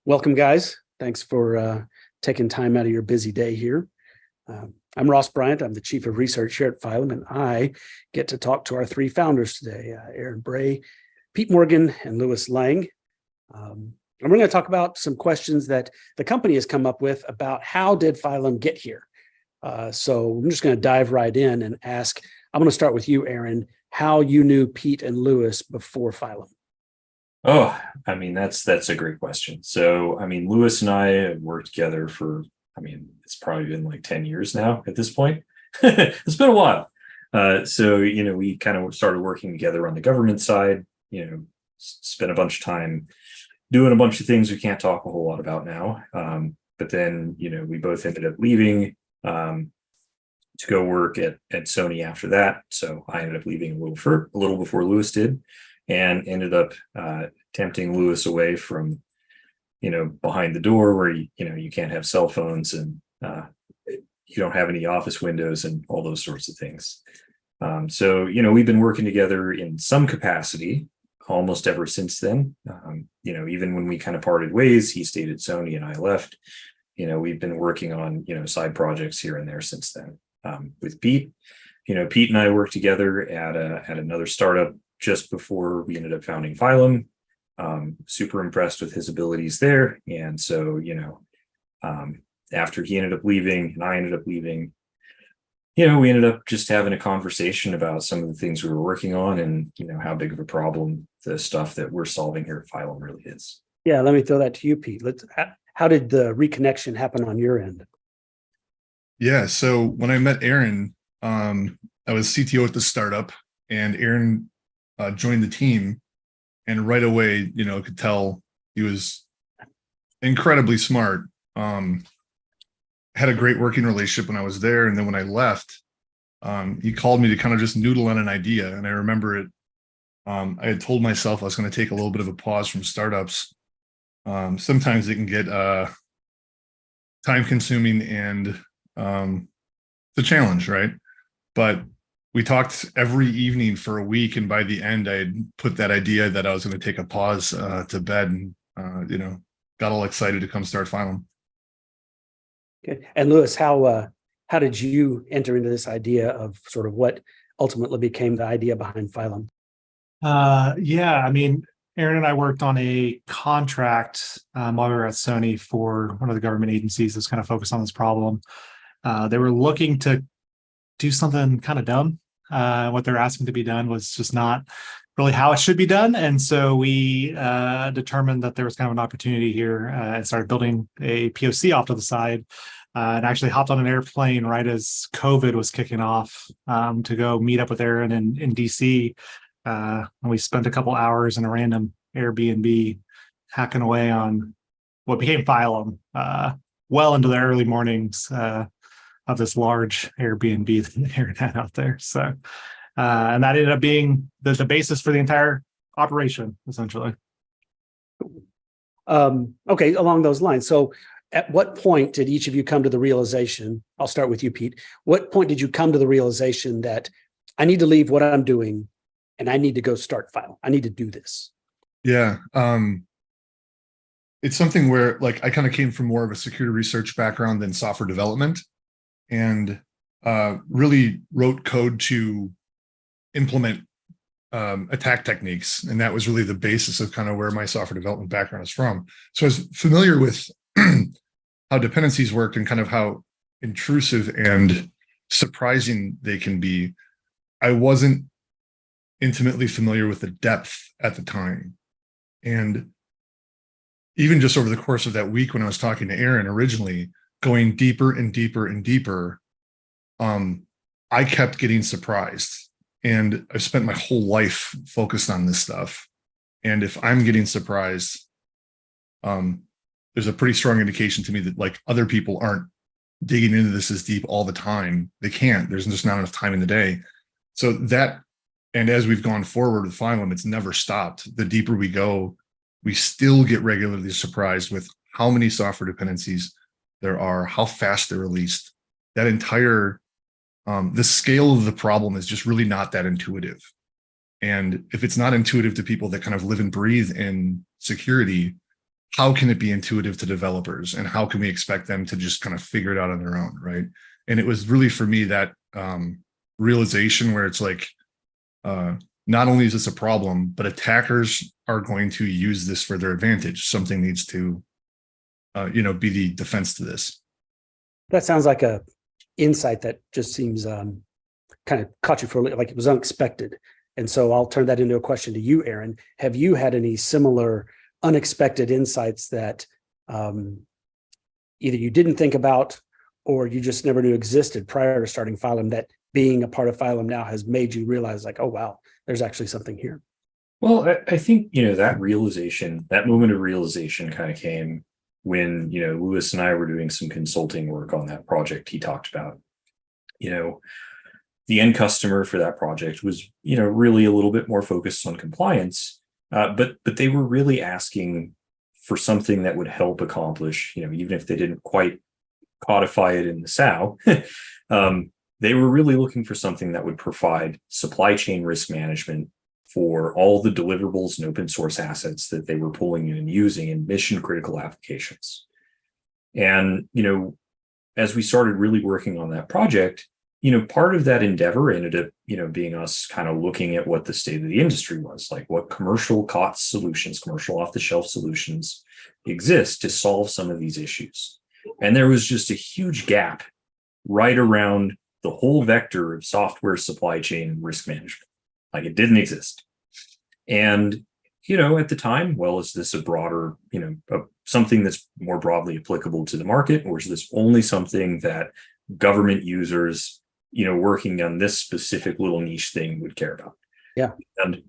Welcome, guys. Thanks for taking time out of your busy day here. I'm Ross Bryant. I'm the Chief of Research here at Phylum, and I get to talk to our three founders today, Aaron Bray, Pete Morgan, and Louis Lang. And we're going to talk about some questions that the company has come up with about how did Phylum get here. So I'm just going to dive right in and ask, I'm going to start with you, Aaron, how you knew Pete and Louis before Phylum. Oh, that's a great question. So, Lewis and I have worked together for, it's probably been like 10 years now at this point. It's been a while. We kind of started working together on the government side, spent a bunch of time doing a bunch of things we can't talk a whole lot about now. But then, we both ended up leaving to go work at Sony after that. So I ended up leaving a little before Louis did, and ended up tempting Louis away from, behind the door where, you can't have cell phones and you don't have any office windows and all those sorts of things. We've been working together in some capacity almost ever since then. Even when we kind of parted ways, he stayed at Sony and I left. We've been working on, side projects here and there since then. With Pete, Pete and I worked together at another startup just before we ended up founding Phylum. Super impressed with his abilities there. And so, after he ended up leaving and I ended up leaving, we ended up just having a conversation about some of the things we were working on and, how big of a problem the stuff that we're solving here at Phylum really is. Yeah, let me throw that to you, Pete. How did the reconnection happen on your end? Yeah, so when I met Aaron, I was CTO at the startup, and Aaron joined the team, and right away, could tell he was incredibly smart. Had a great working relationship when I was there, and then when I left, he called me to kind of just noodle on an idea. And I remember it. I had told myself I was going to take a little bit of a pause from startups. Sometimes they can get time-consuming and the challenge, right? But we talked every evening for a week, and by the end, I had put that idea that I was going to take a pause to bed, and got all excited to come start Phylum. Okay. And Louis, how did you enter into this idea of sort of what ultimately became the idea behind Phylum? Aaron and I worked on a contract while we were at Sony for one of the government agencies that's kind of focused on this problem. They were looking to do something kind of dumb. What they're asking to be done was just not really how it should be done. And so we determined that there was kind of an opportunity here and started building a POC off to the side, and actually hopped on an airplane right as COVID was kicking off to go meet up with Aaron in DC. And we spent a couple hours in a random Airbnb hacking away on what became Phylum well into the early mornings of this large Airbnb that Aaron had out there. So, and that ended up being the basis for the entire operation, essentially. Okay, along those lines. So at what point did each of you come to the realization, I'll start with you, Pete. What point did you come to the realization that I need to leave what I'm doing and I need to go start Phylum? I need to do this. Yeah. It's something where, like, I kind of came from more of a security research background than software development, and really wrote code to implement attack techniques. And that was really the basis of kind of where my software development background is from. So I was familiar with how dependencies worked and kind of how intrusive and surprising they can be. I wasn't intimately familiar with the depth at the time. And even just over the course of that week when I was talking to Aaron originally, going deeper and deeper and deeper, I kept getting surprised. And I've spent my whole life focused on this stuff. And if I'm getting surprised, there's a pretty strong indication to me that, like, other people aren't digging into this as deep all the time. They can't. There's just not enough time in the day. So that, and as we've gone forward with Phylum, it's never stopped. The deeper we go, we still get regularly surprised with how many software dependencies there are, how fast they're released. That entire, the scale of the problem is just really not that intuitive. And if it's not intuitive to people that kind of live and breathe in security, how can it be intuitive to developers, and how can we expect them to just kind of figure it out on their own, right? And it was really for me that realization where it's like, not only is this a problem, but attackers are going to use this for their advantage. Something needs to, be the defense to this. That sounds like a insight that just seems kind of caught you for like it was unexpected. And so I'll turn that into a question to you, Aaron. Have you had any similar unexpected insights that either you didn't think about or you just never knew existed prior to starting Phylum, that being a part of Phylum now has made you realize like, oh, wow, there's actually something here? Well, I think, that realization, that moment of realization kind of came when, Lewis and I were doing some consulting work on that project he talked about. The end customer for that project was, really a little bit more focused on compliance, but they were really asking for something that would help accomplish, even if they didn't quite codify it in the SOW, they were really looking for something that would provide supply chain risk management for all the deliverables and open source assets that they were pulling in and using in mission critical applications. And, as we started really working on that project, part of that endeavor ended up, being us kind of looking at what the state of the industry was, like what commercial COTS solutions, commercial off-the-shelf solutions exist to solve some of these issues. And there was just a huge gap right around the whole vector of software supply chain and risk management. Like it didn't exist. And, at the time, well, is this a broader, something that's more broadly applicable to the market, or is this only something that government users, working on this specific little niche thing would care about? Yeah. And,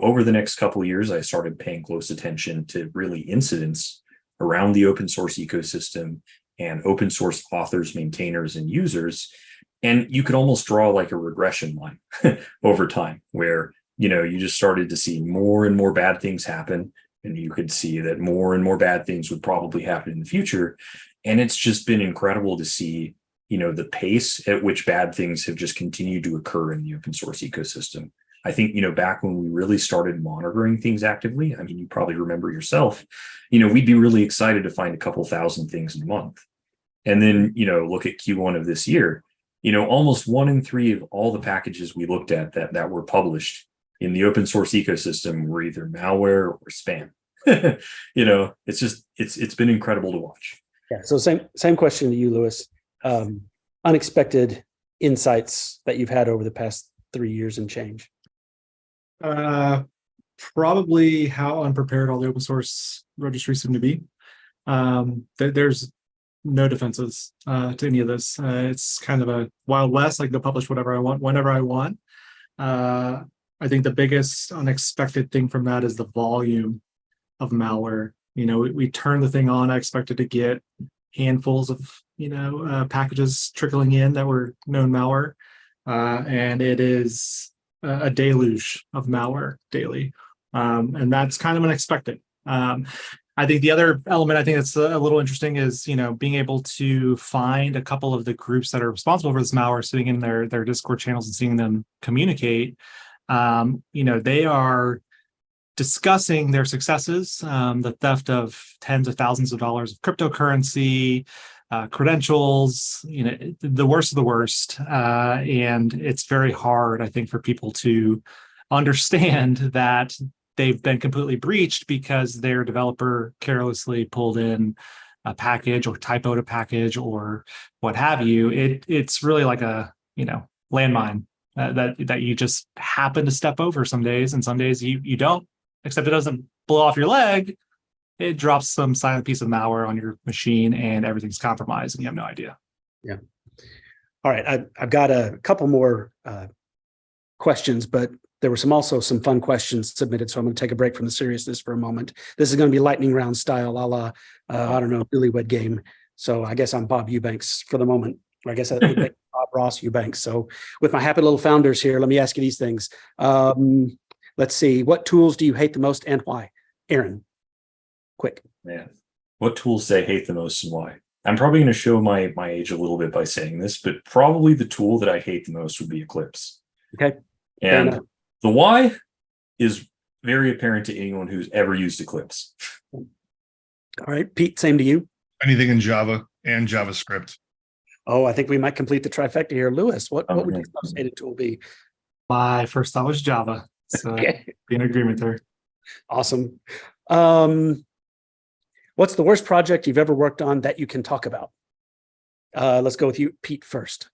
over the next couple of years, I started paying close attention to really incidents around the open source ecosystem and open source authors, maintainers, and users. And you could almost draw like a regression line over time where, you just started to see more and more bad things happen. And you could see that more and more bad things would probably happen in the future. And it's just been incredible to see, the pace at which bad things have just continued to occur in the open source ecosystem. I think, back when we really started monitoring things actively, I mean, you probably remember yourself, we'd be really excited to find a couple thousand things in a month. And then, look at Q1 of this year, almost 1 in 3 of all the packages we looked at that were published in the open source ecosystem were either malware or spam. It's been incredible to watch. Yeah. So same question to you, Lewis. Unexpected insights that you've had over the past 3 years and change. Probably how unprepared all the open source registries seem to be. There's no defenses to any of this. It's kind of a Wild West, like they'll publish whatever I want, whenever I want. I think the biggest unexpected thing from that is the volume of malware. We turn the thing on. I expected to get handfuls of, packages trickling in that were known malware. And it is a deluge of malware daily. And that's kind of unexpected. I think the other element I think that's a little interesting is, being able to find a couple of the groups that are responsible for this malware, sitting in their Discord channels and seeing them communicate. They are discussing their successes, the theft of tens of thousands of dollars of cryptocurrency, credentials, the worst of the worst. And it's very hard, I think, for people to understand that they've been completely breached because their developer carelessly pulled in a package or typoed a package or what have you. It's really like a, landmine that you just happen to step over some days, and some days you don't, except it doesn't blow off your leg. It drops some silent piece of malware on your machine and everything's compromised and you have no idea. Yeah. All right. I've got a couple more questions, but there were also some fun questions submitted. So I'm going to take a break from the seriousness for a moment. This is going to be lightning round style, a la, I don't know, newlywed game. So I guess I'm Bob Eubanks for the moment. Or I guess Bob Ross Eubanks. So with my happy little founders here, let me ask you these things. Let's see. What tools do you hate the most and why? Aaron, quick. Man, what tools do I hate the most and why? I'm probably going to show my age a little bit by saying this, but probably the tool that I hate the most would be Eclipse. Okay. And the why is very apparent to anyone who's ever used Eclipse. All right, Pete, same to you. Anything in Java and JavaScript. Oh, I think we might complete the trifecta here. Lewis, what would your Okay. associated tool be? My first thought was Java. So Okay, be in agreement there. awesome. What's the worst project you've ever worked on that you can talk about? Let's go with you, Pete, first.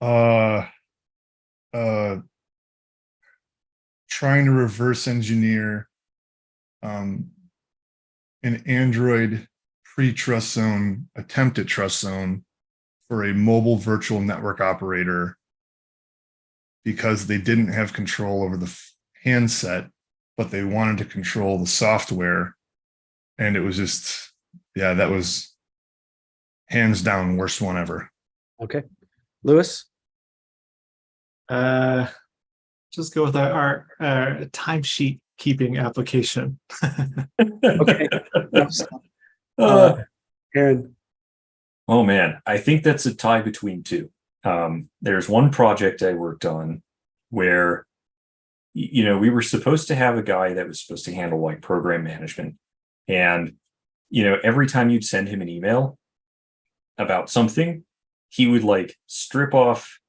Uh, trying to reverse engineer an Android pre-trust zone, attempt at trust zone for a mobile virtual network operator because they didn't have control over the handset, but they wanted to control the software. And it was just, yeah, that was hands down worst one ever. Okay, Lewis. Just go with our timesheet keeping application. Okay. Uh, Aaron. Oh man, I think that's a tie between two. There's one project I worked on where, we were supposed to have a guy that was supposed to handle like program management. And, every time you'd send him an email about something, he would like strip off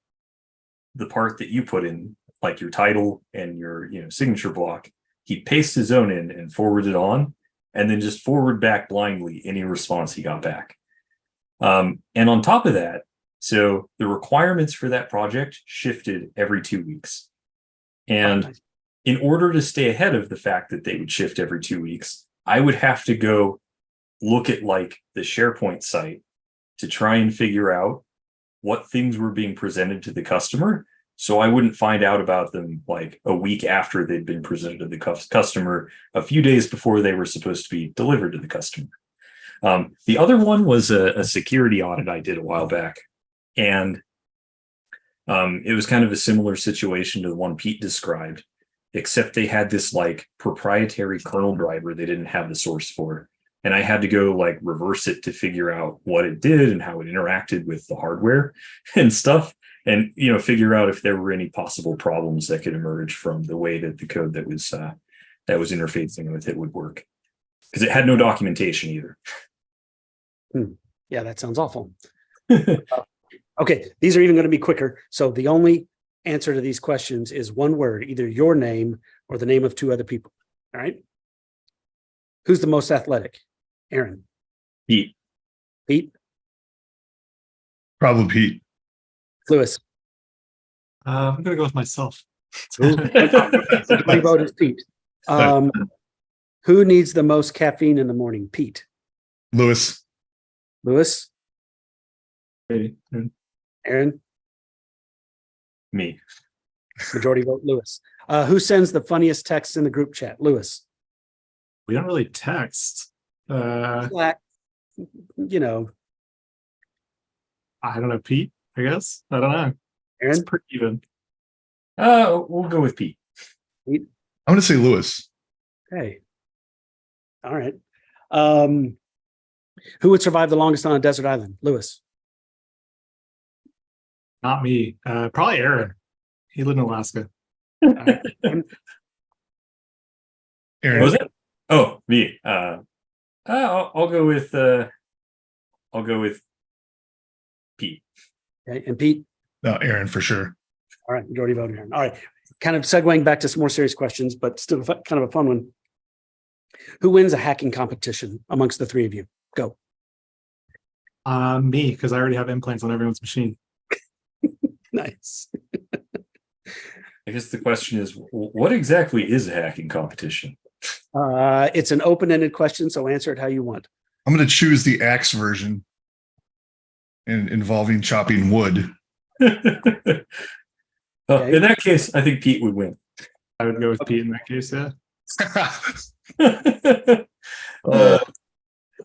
the part that you put in, like your title and your, signature block. He'd paste his own in and forward it on, and then just forward back blindly any response he got back. And on top of that, so the requirements for that project shifted every 2 weeks. And in order to stay ahead of the fact that they would shift every 2 weeks, I would have to go look at like the SharePoint site to try and figure out what things were being presented to the customer. So I wouldn't find out about them like a week after they'd been presented to the customer, a few days before they were supposed to be delivered to the customer. The other one was a security audit I did a while back. And it was kind of a similar situation to the one Pete described, except they had this like proprietary kernel driver they didn't have the source for. And I had to go like reverse it to figure out what it did and how it interacted with the hardware and stuff. And, figure out if there were any possible problems that could emerge from the way that the code that was interfacing with it would work. Because it had no documentation either. Yeah, that sounds awful. Okay, these are even going to be quicker. So the only answer to these questions is one word, either your name or the name of two other people. All right. Who's the most athletic? Aaron. Pete. Pete. Probably Pete. Lewis. I'm gonna go with myself. My vote is Pete. Who needs the most caffeine in the morning? Pete. Lewis. Lewis. Maybe. Aaron. Me. Majority vote Lewis. Who sends the funniest texts in the group chat? Lewis. We don't really text. Slack, I don't know, Pete, I guess. I don't know. It's Aaron. pretty even. We'll go with Pete. I'm going to say Lewis. Okay. All right. Who would survive the longest on a desert island? Lewis. Not me. Probably Aaron. He lived in Alaska. Aaron. What was it? Oh, me. I'll go with Pete. Okay. And Pete. No, Aaron for sure. All right. Majority vote Aaron. All right. Kind of segueing back to some more serious questions, but still kind of a fun one. Who wins a hacking competition amongst the three of you? Go. Me, because I already have implants on everyone's machine. Nice. I guess the question is, what exactly is a hacking competition? It's an open-ended question, so answer it how you want. I'm going to choose the axe version and involving chopping wood. In that case, I think Pete would win. I would go with Pete in that case, yeah.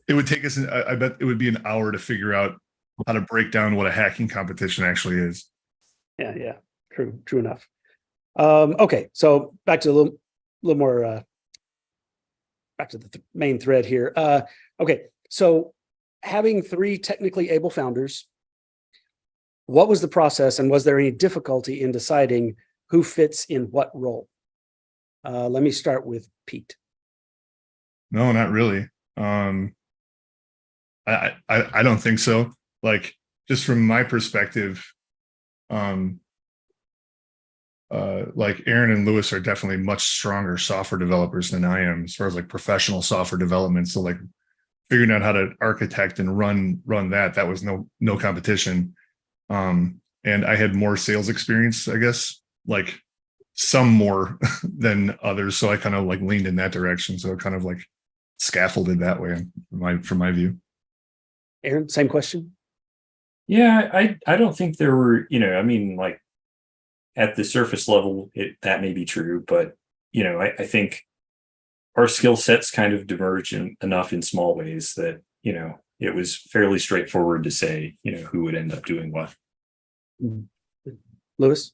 It would take us, I bet it would be an hour to figure out how to break down what a hacking competition actually is. Yeah. True enough. Okay, so back to a little more, back to the main thread here. Okay, so having three technically able founders, what was the process and was there any difficulty in deciding who fits in what role? Let me start with Pete. No, not really. I don't think so. Like, just from my perspective, like Aaron and Lewis are definitely much stronger software developers than I am as far as like professional software development. So like figuring out how to architect and run that was no competition. And I had more sales experience, I guess, like some more than others. So I kind of like leaned in that direction. So it kind of like scaffolded that way from my view. Aaron, same question. Yeah, I don't think there were, I mean, like at the surface level, that may be true, but I think our skill sets kind of diverge enough in small ways that, it was fairly straightforward to say, who would end up doing what. Lewis?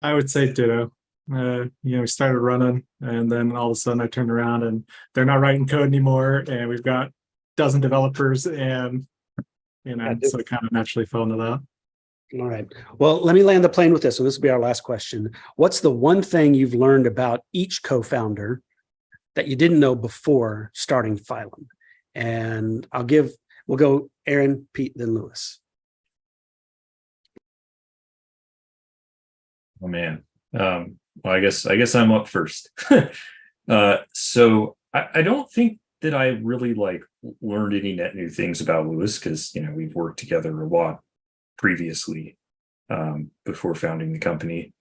I would say ditto. We started running, and then all of a sudden I turned around and they're not writing code anymore, and we've got a dozen developers, and so it kind of naturally fell into that. All right. Well, let me land the plane with this. So this will be our last question. What's the one thing you've learned about each co-founder that you didn't know before starting Phylum? And we'll go Aaron, Pete, then Lewis. Oh man. Well, I guess I'm up first. So I don't think that I really like learned any net new things about Lewis, because we've worked together a lot previously, before founding the company.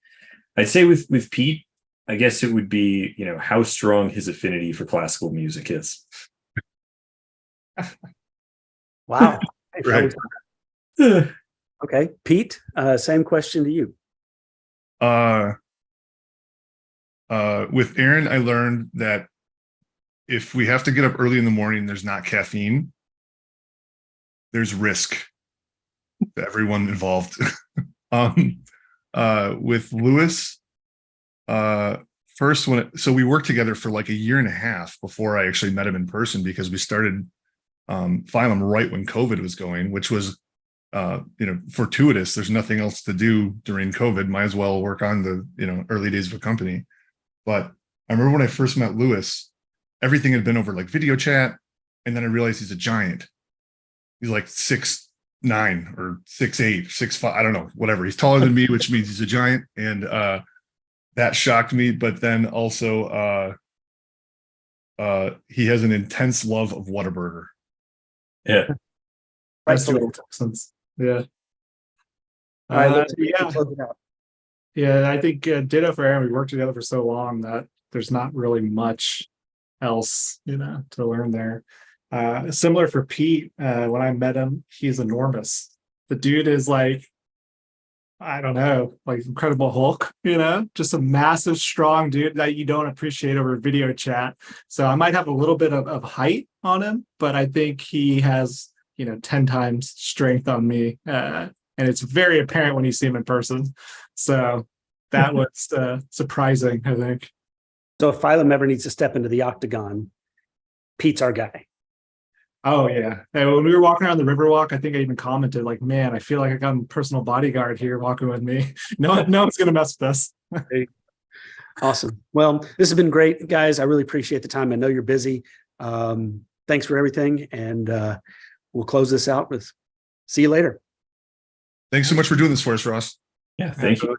I'd say with Pete, I guess it would be how strong his affinity for classical music is. Wow. Right. Okay, Pete, same question to you. With Aaron, I learned that if we have to get up early in the morning, there's not caffeine, there's risk to everyone involved. With Lewis, first so we worked together for like a year and a half before I actually met him in person, because we started Phylum right when COVID was going, which was fortuitous. There's nothing else to do during COVID. Might as well work on the early days of a company. But I remember when I first met Lewis, everything had been over like video chat, and then I realized he's a giant. He's like 6'9" or 6'8", 6'5", I don't know, whatever. He's taller than me, which means he's a giant, and that shocked me. But then also, he has an intense love of Whataburger. Yeah. That's two sense. Yeah. All right, let's yeah. close it out. Yeah, I think ditto for Aaron. We worked together for so long that there's not really much else, to learn there. Similar for Pete, when I met him, he's enormous. The dude is like, I don't know, like Incredible Hulk, just a massive, strong dude that you don't appreciate over video chat. So I might have a little bit of height on him, but I think he has, 10 times strength on me. And it's very apparent when you see him in person. So that was surprising, I think. So if Phylum ever needs to step into the octagon, Pete's our guy. Oh yeah. And when we were walking around the Riverwalk, I think I even commented like, man, I feel like I got a personal bodyguard here walking with me. No one's going to mess with us. Awesome. Well, this has been great, guys. I really appreciate the time. I know you're busy. Thanks for everything. And we'll close this out with see you later. Thanks so much for doing this for us, Ross. Yeah. Thank you.